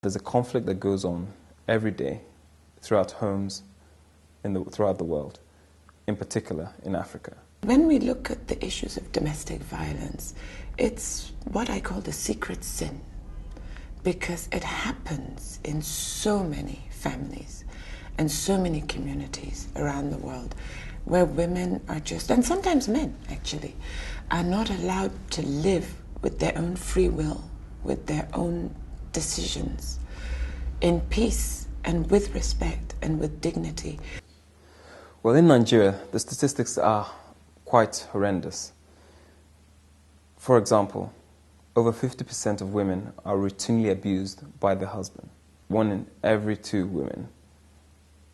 There's a conflict that goes on every day throughout homes throughout the world, in particular in Africa. When we look at the issues of domestic violence, it's what I call the secret sin, because it happens in so many families and so many communities around the world where women are just, and sometimes men actually, are not allowed to live with their own free will, with their own decisions, in peace and with respect and with dignity. Well, in Nigeria, the statistics are quite horrendous. For example, over 50% of women are routinely abused by their husband. 1 in every 2 women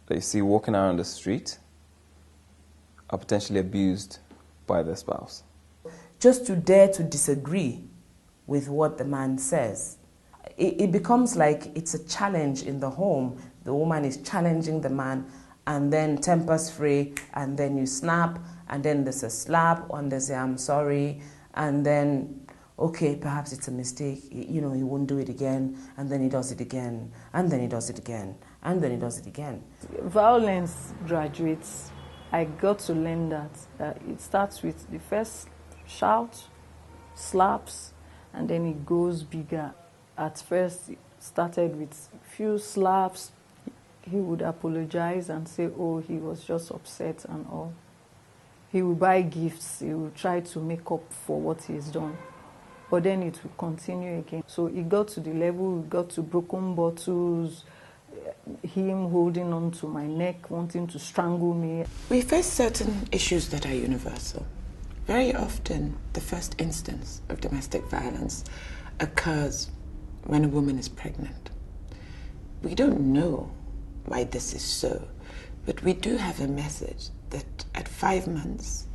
that you see walking around the street are potentially abused by their spouse. Just to dare to disagree with what the man says, it becomes like it's a challenge in the home. The woman is challenging the man, and then tempers free, and then you snap, and then there's a slap, and they say, I'm sorry, and then, okay, perhaps it's a mistake, he won't do it again, and then he does it again, and then he does it again, and then he does it again. Violence graduates. I got to learn that it starts with the first shout, slaps, and then it goes bigger. At first, it started with few slaps. He would apologize and say, oh, he was just upset and all. He would buy gifts. He would try to make up for what he's done. But then it would continue again. So it got to the level, it got to broken bottles, him holding on to my neck, wanting to strangle me. We face certain issues that are universal. Very often, the first instance of domestic violence occurs when a woman is pregnant. We don't know why this is so, but we do have a message that at 5 months,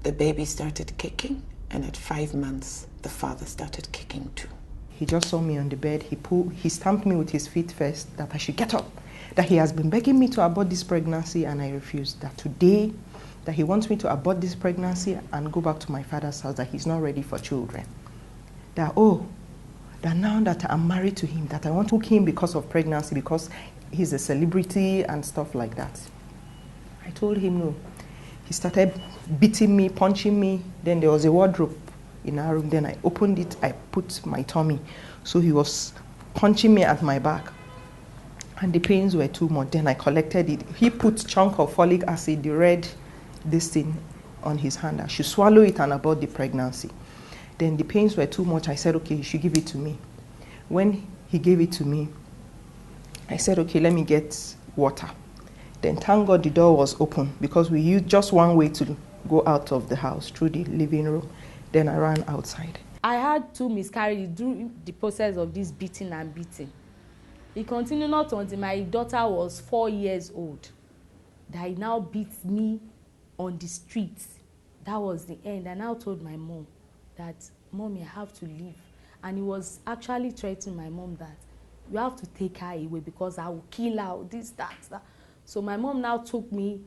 the baby started kicking, and at 5 months, the father started kicking too. He just saw me on the bed. He stamped me with his feet first that I should get up, that he has been begging me to abort this pregnancy, and I refused. That today, that he wants me to abort this pregnancy and go back to my father's house, that he's not ready for children. That now that I'm married to him, that I want to hook him because of pregnancy, because he's a celebrity and stuff like that. I told him no. He started beating me, punching me. Then there was a wardrobe in our room. Then I opened it, I put my tummy. So he was punching me at my back. And the pains were too much. Then I collected it. He put chunk of folic acid, the red, this thing, on his hand. I should swallow it and abort the pregnancy. Then the pains were too much. I said, okay, you should give it to me. When he gave it to me, I said, okay, let me get water. Then thank God the door was open, because we used just one way to go out of the house, through the living room. Then I ran outside. I had 2 miscarriages during the process of this beating and beating. It continued not until my daughter was 4 years old that he now beat me on the streets. That was the end. I now told my mom that, Mommy, I have to leave. And he was actually threatening my mom that you have to take her away because I will kill her, this, that. So my mom now took me.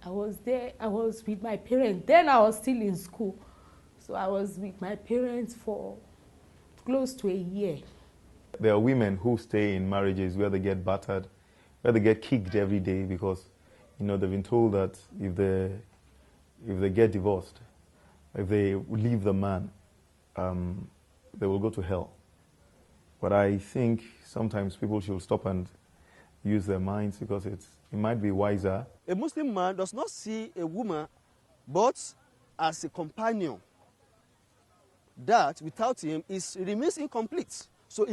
I was there, I was with my parents. Then I was still in school. So I was with my parents for close to a year. There are women who stay in marriages where they get battered, where they get kicked every day because, they've been told that if they get divorced, if they leave the man, they will go to hell. But I think sometimes people should stop and use their minds, because it might be wiser. A Muslim man does not see a woman but as a companion. That without him remains incomplete. So it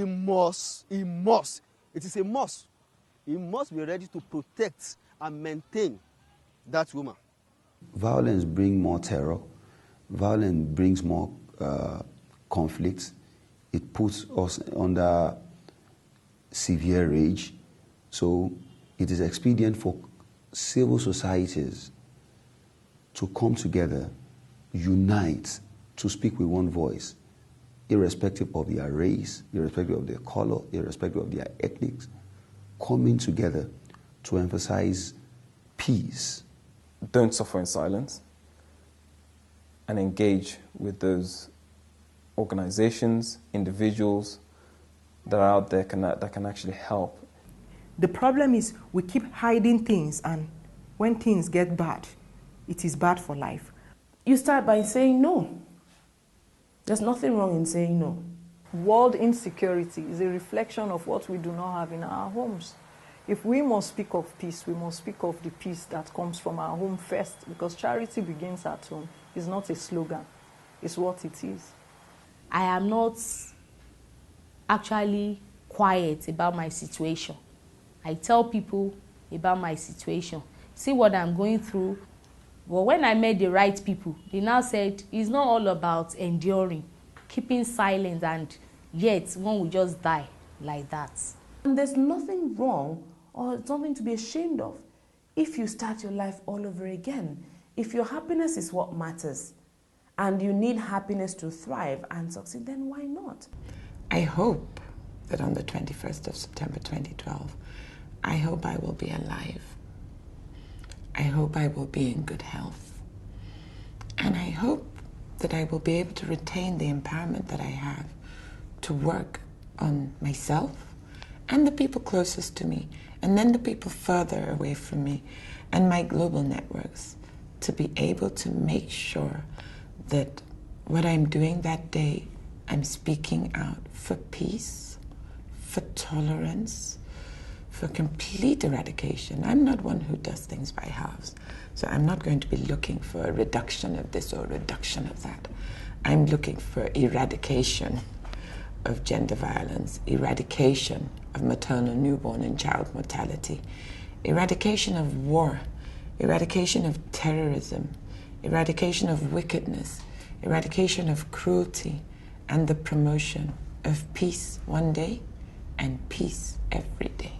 is a must. He must be ready to protect and maintain that woman. Violence brings more terror. Violence brings more conflicts. It puts us under severe rage. So it is expedient for civil societies to come together, unite, to speak with one voice, irrespective of their race, irrespective of their color, irrespective of their ethnics, coming together to emphasize peace. Don't suffer in silence, and engage with those organizations, individuals that are out there that can actually help. The problem is we keep hiding things, and when things get bad, it is bad for life. You start by saying no. There's nothing wrong in saying no. World insecurity is a reflection of what we do not have in our homes. If we must speak of peace, we must speak of the peace that comes from our home first, because charity begins at home. It's not a slogan, it's what it is. I am not actually quiet about my situation. I tell people about my situation, see what I'm going through. But when I met the right people, they now said it's not all about enduring, keeping silent, and yet one will just die like that. And there's nothing wrong or something to be ashamed of if you start your life all over again. If your happiness is what matters and you need happiness to thrive and succeed, then why not? I hope that on the 21st of September 2012, I hope I will be alive. I hope I will be in good health. And I hope that I will be able to retain the empowerment that I have to work on myself and the people closest to me, and then the people further away from me, and my global networks, to be able to make sure that what I'm doing that day, I'm speaking out for peace, for tolerance, for complete eradication. I'm not one who does things by halves, so I'm not going to be looking for a reduction of this or a reduction of that. I'm looking for eradication of gender violence, eradication of maternal, newborn, and child mortality, eradication of war, eradication of terrorism, eradication of wickedness, eradication of cruelty, and the promotion of peace one day and peace every day.